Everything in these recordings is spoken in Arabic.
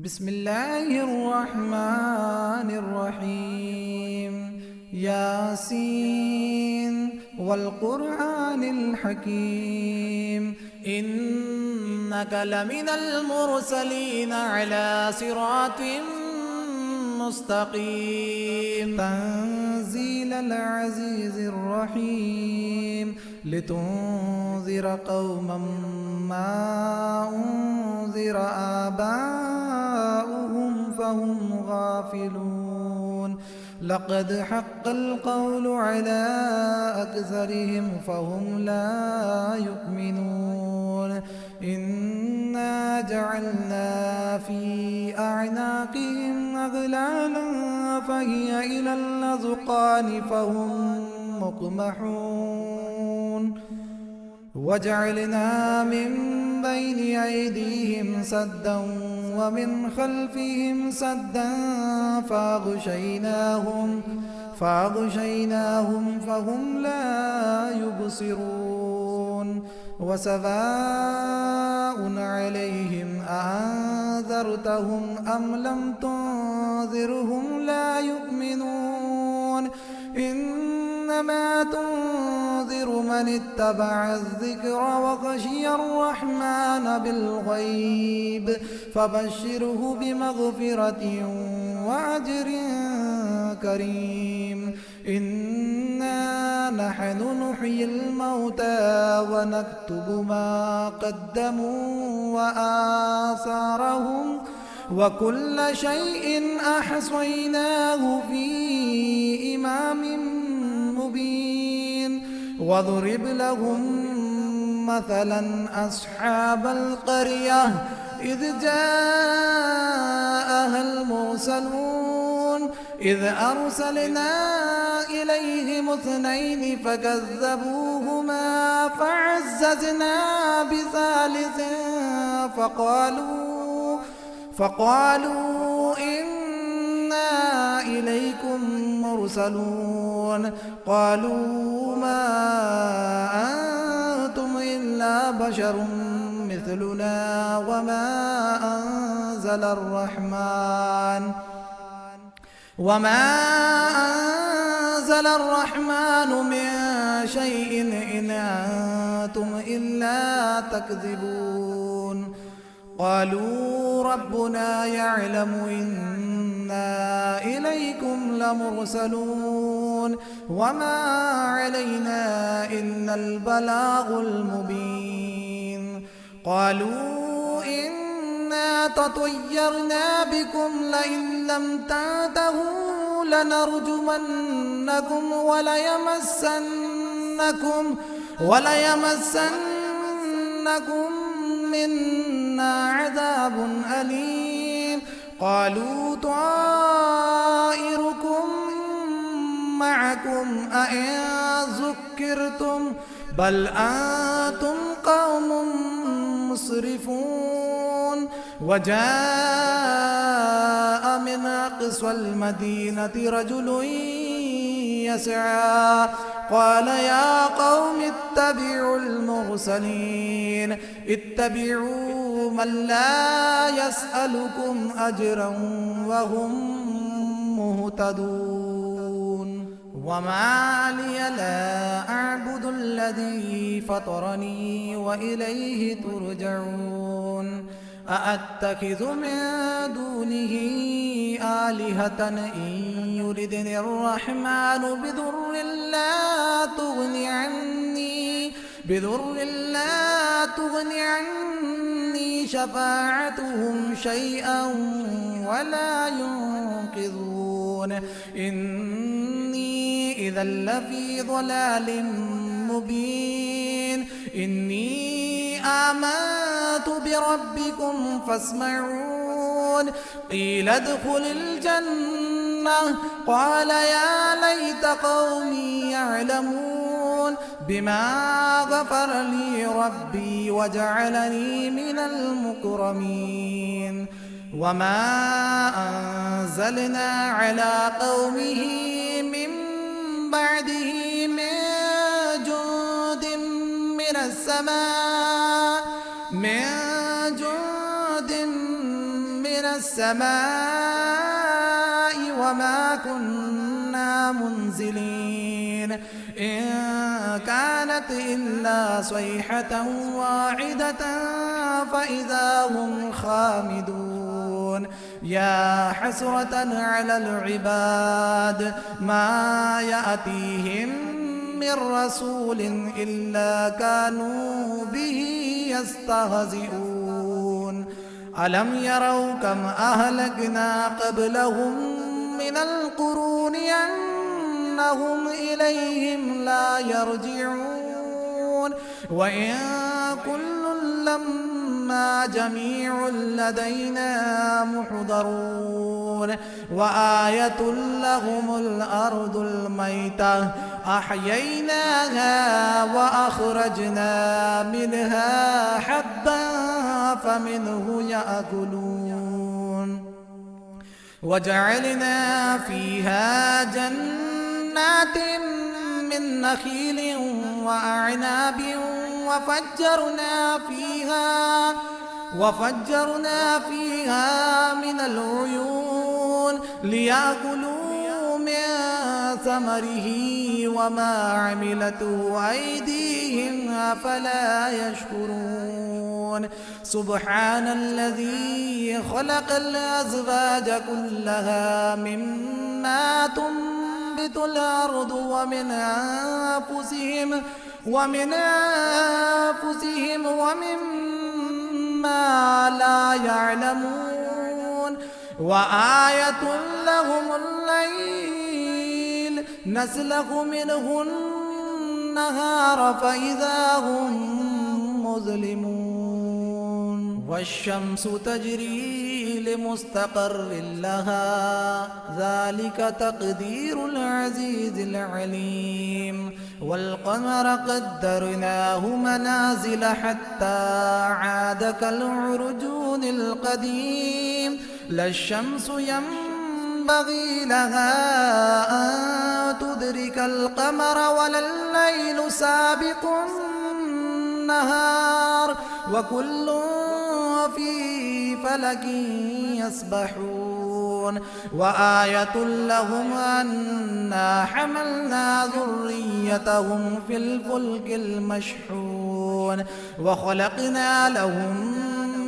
بسم الله الرحمن الرحيم. ياسين والقرآن الحكيم إنك لمن المرسلين على صراط مستقيم. تنزيل العزيز الرحيم لتنذر قوما ما أنذر آباؤهم فهم غافلون. لقد حق القول على أكثرهم فهم لا يؤمنون. إنا جعلنا في أعناقهم أغلالا فهي إلى الأذقان فهم مقمحون. وجعلنا من بين أيديهم سدا ومن خلفهم سدا فأغشيناهم فهم لا يبصرون. وسواء عليهم أأنذرتهم أم لم تنذرهم لا يؤمنون. إنما تنذر من اتبع الذكر وخشي الرحمن بالغيب فبشره بمغفرة وأجر كريم. إنا نحن نحيي الموتى ونكتب ما قدموا وآثارهم وكل شيء أحصيناه في إمام مبين. واضرب لهم مثلا أصحاب القرية إذ جاءها المرسلون إذ أرسلنا إليهم اثنين فكذبوهما فعززنا بثالث فقالوا إنا إليكم مرسلون. قالوا ما أنتم إلا بشر مثلنا وما أنزل الرحمن من شيء إن أنتم إلا تكذبون. قالوا ربنا يعلم إنا إليكم لمرسلون وما علينا إلا البلاغ المبين. قالوا إنا تطيرنا بكم لئن لم تنتهوا لنرجمنكم وليمسنكم منا عذاب أليم. قالوا طائركم معكم أئن ذكرتم بل أنتم قوم مسرفون. وجاء من أقصى المدينة رجل يسعى قال يا قوم اتبعوا المرسلين اتبعوا من لا يسألكم أجرا وهم مهتدون. وما لي لا أعبد الذي فطرني وإليه ترجعون. أأتخذ من دونه آلهة إن يردني الرحمن بضر لا تغني عني شفاعتهم شيئا ولا ينقذون. إني إذا لفي ضلال مبين. إني آمنت بربكم فاسمعون. قيل ادخل الجنة قال يا ليت قومي يعلمون بما غفر لي ربي وجعلني من المكرمين. وما أنزلنا على قومه من بعده من جند من السماء السماء وما كنا منزلين إن كانت إلا صيحة واحدة فإذا هم خامدون يا حسرة على العباد ما يأتيهم من رسول إلا كانوا به يستهزئون ألم يروا كم أهلكنا قبلهم من القرون أنهم إليهم لا يرجعون وإن كل لما جميع لدينا محضرون وآية لهم الأرض الميتة أحييناها وأخرجنا منها حبا فمنه يأكلون وجعلنا فيها جنات من نخيل وأعناب وفجرنا فيها من العيون ليأكلوا من ثمره وما عملته أيديهم أفلا يشكرون سبحان الذي خلق الأزواج كلها مما تنبت الأرض ومن أنفسهم ومما لا يعلمون وآية لهم الليل نسلخ منه النهار فإذا هم مظلمون والشمس تجري لمستقر لها ذلك تقدير العزيز العليم والقمر قدرناه منازل حتى عاد كالعرجون القديم لا الشمس ينبغي لها أن تدرك القمر ولا الليل سابق النهار وكل في فلك يسبحون وآية لهم أنا حملنا ذريتهم في الفلك المشحون وخلقنا لهم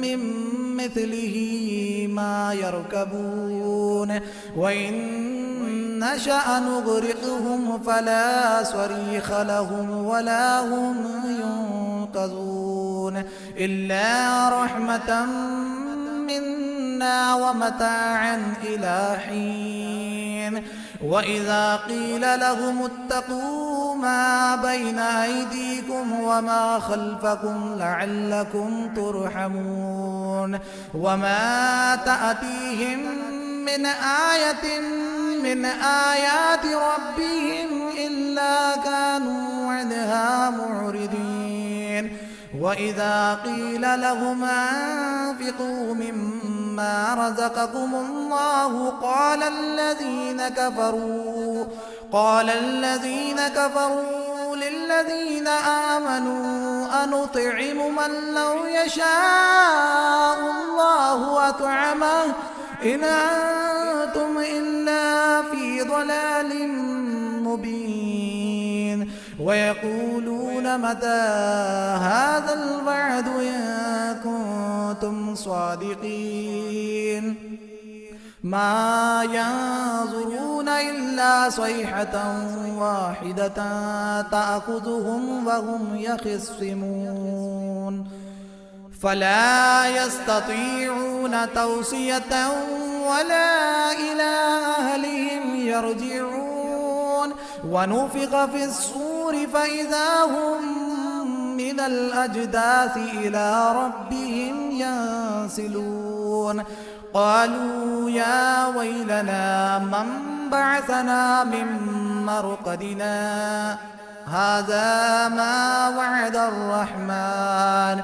من مثله ما يركبون وإن نشأ نغرقهم فلا صريخ لهم ولا هم ينقذون إلا رحمة منا ومتاعا إلى حين وإذا قيل لهم اتقوا ما بين أيديكم وما خلفكم لعلكم ترحمون وما تأتيهم من آية من آيات ربهم إلا كانوا عنها معرضين وإذا قيل لهم أنفقوا مما رزقكم الله قال الذين كفروا للذين آمنوا أنطعم من لو يشاء الله أطعمه إن أنتم إلا في ضلال مبين ويقولون متى هذا الوعد إن كنتم صادقين ما ينظرون إلا صيحة واحدة تأخذهم وهم يخصمون فلا يستطيعون توصية ولا إلى أهلهم يرجعون ونفخ في الصور فإذا هم من الأجداث إلى ربهم ينسلون قالوا يا ويلنا من بعثنا من مرقدنا هذا ما وعد الرحمن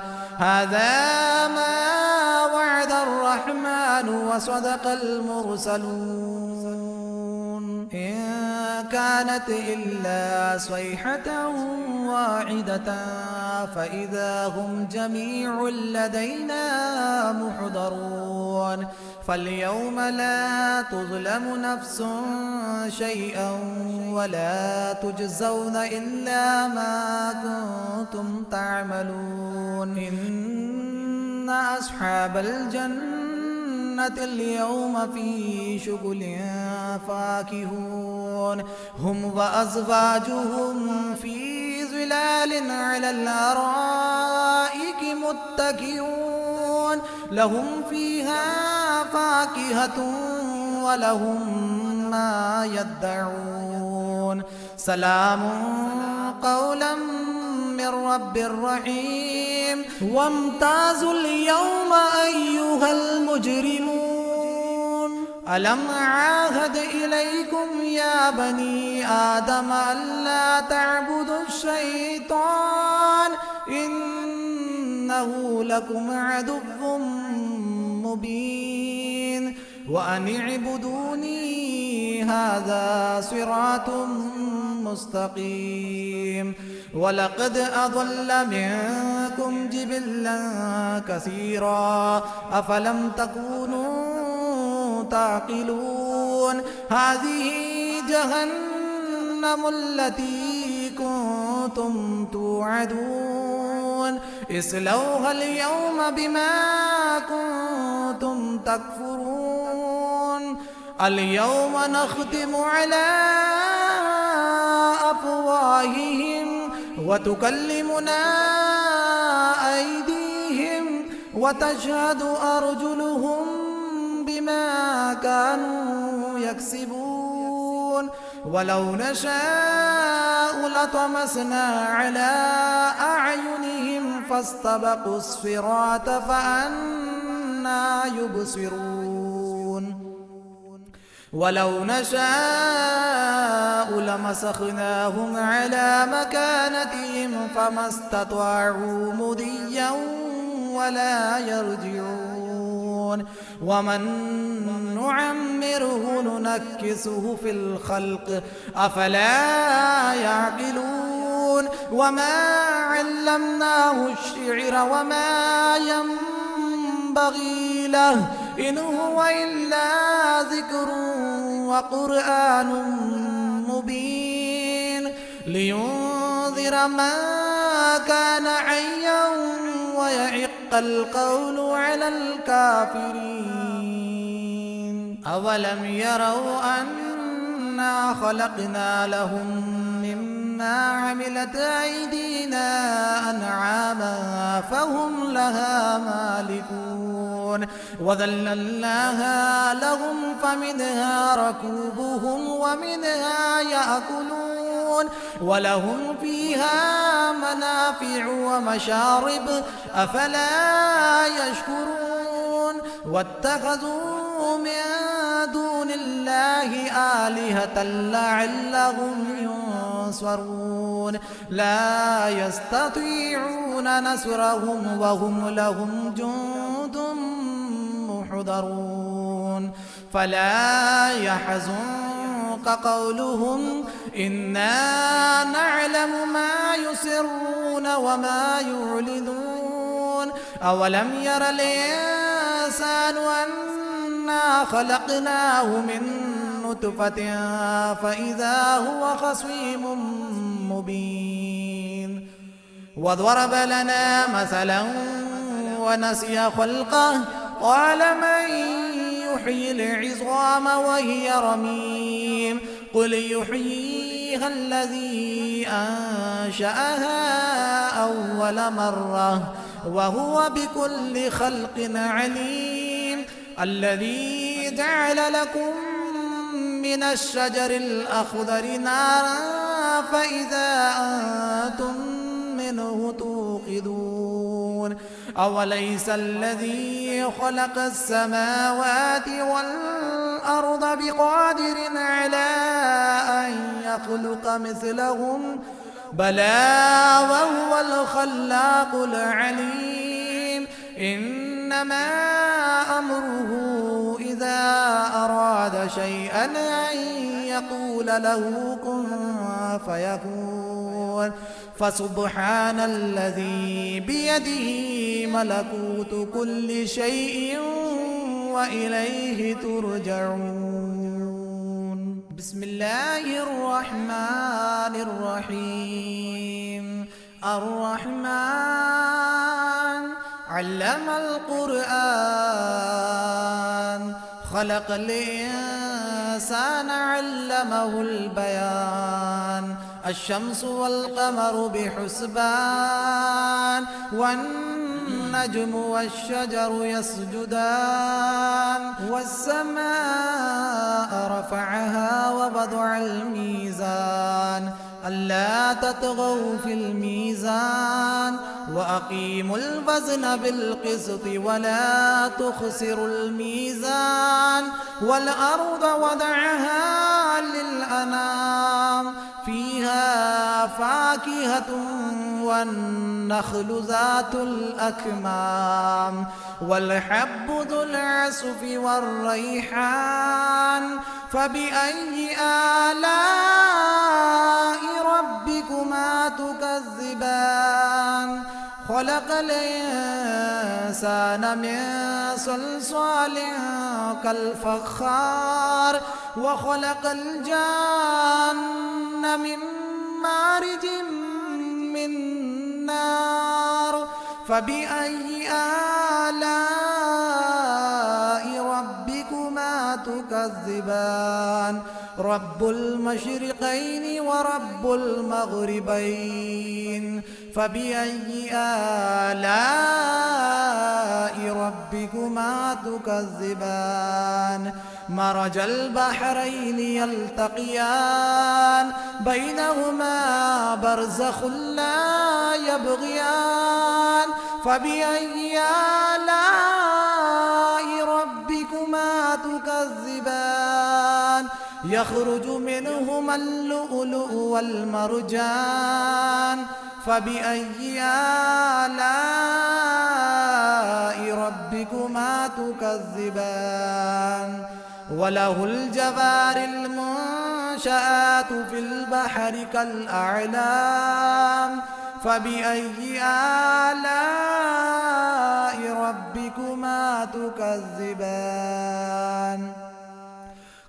وصدق المرسلون إن كانت إلا صيحة واحدة فإذا هم جميع لدينا محضرون فاليوم لا تظلم نفس شيئا ولا تجزون إلا ما كنتم تعملون إن أصحاب الجنة اليوم في شغل فاكهون هم وأزواجهم في ظلال على الأرائك متكئون لهم فيها فاكهة ولهم ما يدعون سلام قولا من رب رحيم وامتازوا اليوم أيها المجرمون ألم أعاهد إليكم يا بني آدم ألا تعبدوا الشيطان إنه لكم عدو مبين وأن اعبدوني هذا صراط مستقيم ولقد أضل منكم جبلا كثيرا أفلم تكونوا تعقلون هذه جهنم التي كنتم توعدون اصلوها اليوم بما كنتم تكفرون اليوم نختم على أفواههم وتكلمنا أيديهم وتشهد أرجلهم بما كانوا يكسبون ولو نشاء لطمسنا على أعينهم فاستبقوا الصراط فأنى يبصرون ولو نشاء لمسخناهم على مكانتهم فما استطاعوا مضيا ولا يرجعون ومن نعمره ننكسه في الخلق أفلا يعقلون وما علمناه الشعر وما ينبغي له إن هو إلا ذكر وقرآن مبين لينذر من كان حيا ويحق القول على الكافرين أولم يروا أنا خلقنا لهم مما عملت أيدينا أنعاما فهم لها مالكون وذللناها لهم فمنها ركوبهم ومنها يأكلون ولهم فيها منافع ومشارب أفلا يشكرون واتخذوا من دون الله آلهة لعلهم ينصرون لا يستطيعون نصرهم وهم لهم جند محضرون فلا يحزنك قولهم إنا نعلم ما يسرون وما يعلنون أولم ير الإنسان أنا خلقناه من نطفة فإذا هو خصيم مبين وضرب لنا مثلا ونسي خلقه قال من يحيي العظام وهي رميم قل يحييها الذي أنشأها أول مرة وهو بكل خلق عليم الذي جعل لكم من الشجر الأخضر نارا فإذا أنتم منه توقدون أوليس الذي خلق السماوات والأرض بقادر على أن يخلق مثلهم بلى وهو الخلاق العليم إنما أمره إذا أراد شيئا أن يقول له كن فيكون فسبحان الذي بيده ملكوت كل شيء وإليه ترجعون. بسم الله الرحمن الرحيم. الرحمن علم القرآن خلق الإنسان علمه البيان. الشمس والقمر بحسبان والنجم والشجر يسجدان. والسماء رفعها ووضع الميزان ألا تطغوا في الميزان وأقيموا الوزن بالقسط ولا تخسروا الميزان. والأرض وضعها للأنام فيها فاكهة والنخل ذات الأكمام والحب ذو العصف والريحان. فبأي آلاء ربكما تكذبان؟ خلق الإنسان من صلصال كالفخار وخلق الجان من مارج من نار. فبأي آلاء ربكما تكذبان؟ رب المشرقين ورب المغربين. فبأي آلاء ربكما تكذبان؟ مرج البحرين يلتقيان بينهما برزخ لا يبغيان. فبأي آلاء ربكما تكذبان؟ يخرج منهما اللؤلؤ والمرجان. فبأي آلاء ربكما تكذبان؟ وله الجوار المنشآت في البحر كالأعلام. فبأي آلاء ربكما تكذبان؟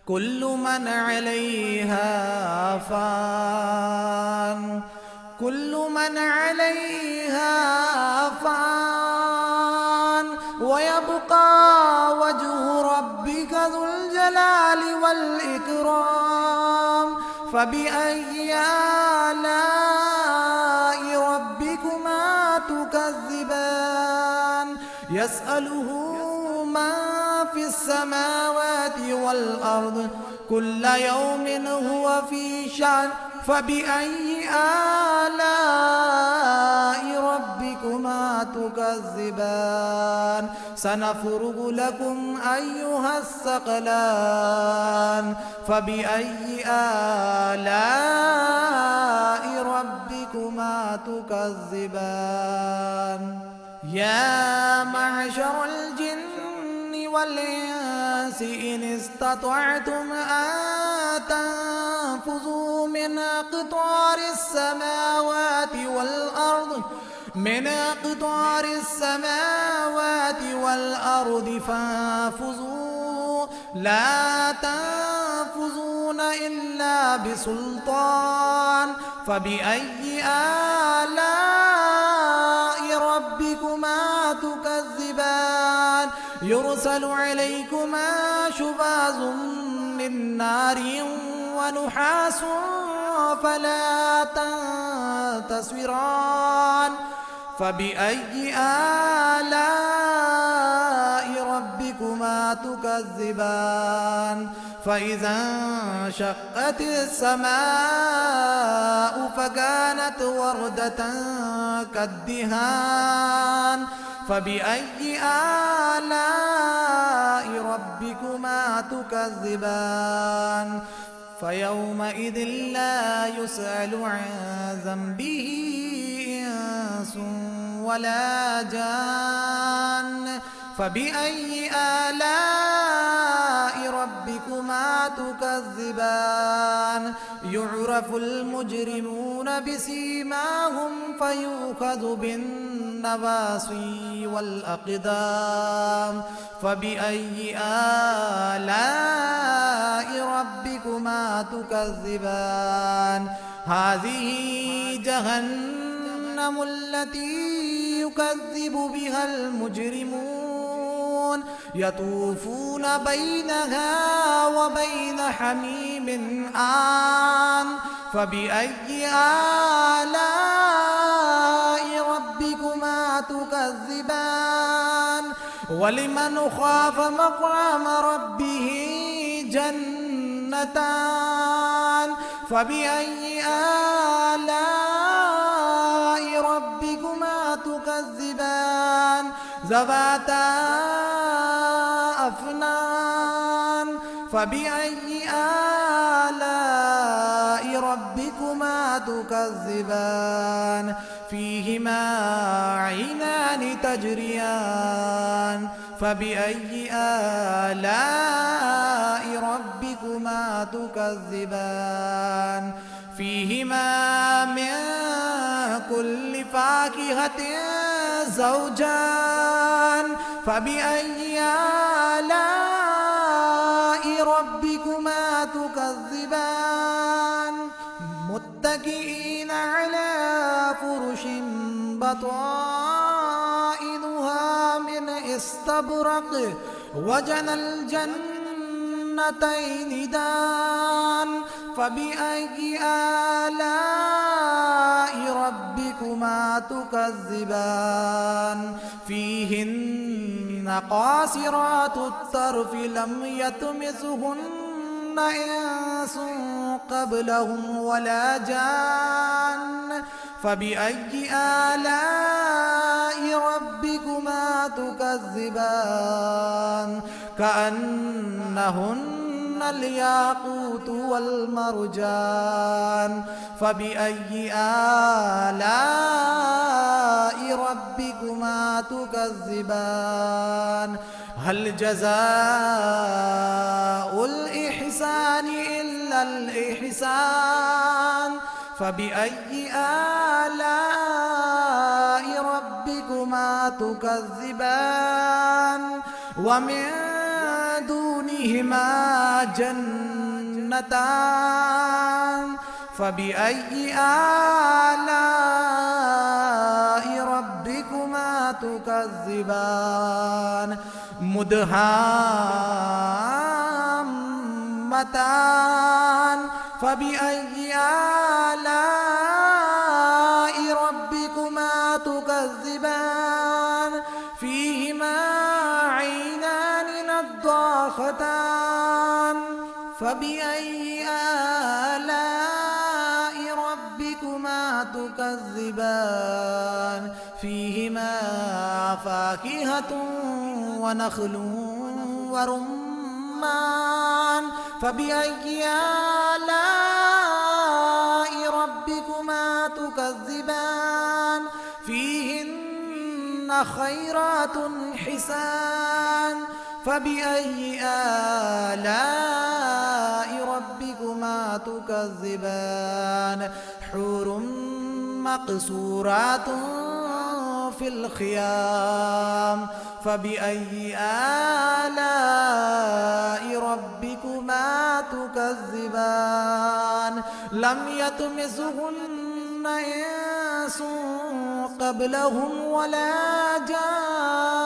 كل من عليها فان. كل من عليها فان ويبقى وجه ربك ذو الجلال والإكرام. فبأي آلاء ربكما تكذبان؟ يسأله من في السماوات والأرض كل يوم هو في شأن. فبأي آلاء ربكما تكذبان؟ سنفرغ لكم أيها الثقلان. فبأي آلاء ربكما تكذبان؟ يا معشر الجن والإنس إن استطعتم أن تنفذوا من أقطار السماوات والأرض فانفذوا لا تنفذون إلا بسلطان. فبأي آلاء ربكما تكذبان؟ يرسل عليكما شواظ من نار ونحاس فلا تنتصران. فبأي آلاء ربكما تكذبان؟ فإذا انشقت السماء فكانت وردة كالدهان. فبأي آلاء ربكما تكذبان؟ فيومئذ لا يسأل عن ذنبه إنس ولا جان. فبأي آلاء ربكما تكذبان يعرف المجرمون بسيماهم فيؤخذ بالنواصي والأقدام فبأي آلاء ربكما تكذبان هذه جهنم التي يكذب بها المجرمون يطوفون بينها وبين حميم آن فبأي آلاء ربكما تكذبان ولمن خاف مقام ربه جنتان فبأي آلاء ربكما تكذبان ذواتا أفنان فبأي آلاء ربكما تكذبان فيهما عينان تجريان فبأي آلاء ربكما تكذبان فيهما من كل فاكهة زوجان فبأي آلاء ربكما تكذبان متكئين على فرش بطائنها من استبرق وجنى الجنتين دان فبأي آلاء ربكما تكذبان فيهن قاصرات الطرف لم يطمثهن إنس قبلهم ولا جان فبأي آلاء ربكما تكذبان كأنهن الياقوت والمرجان فبأي آلاء ربكما تكذبان هل جزاء الإحسان إلا الإحسان فبأي آلاء ربكما تكذبان ومن دونهما جنتان فبأي آلاء ربكما تكذبان مدهامتان فبأي آلاء ربكما تكذبان فيهما عينان نضاختان فبأي آلاء ربكما تكذبان فيهما فاكهة ونخل ورمان فبأي آلاء ربكما تكذبان فيهن خيرات حسان فبأي آلاء ربكما تكذبان حور مقصورات في الخيام فبأي آلاء ربكما تكذبان لم يطمثهن إنس قبلهم ولا جان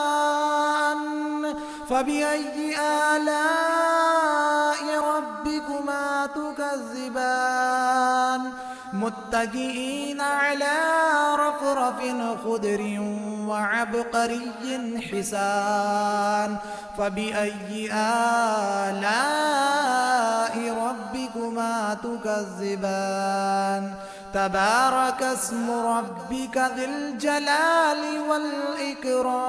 فبأي آلاء ربكما تكذبان متكئين على رفرف خضر وعبقري حسان فبأي آلاء ربكما تكذبان تبارك اسم ربك ذي الجلال والإكرام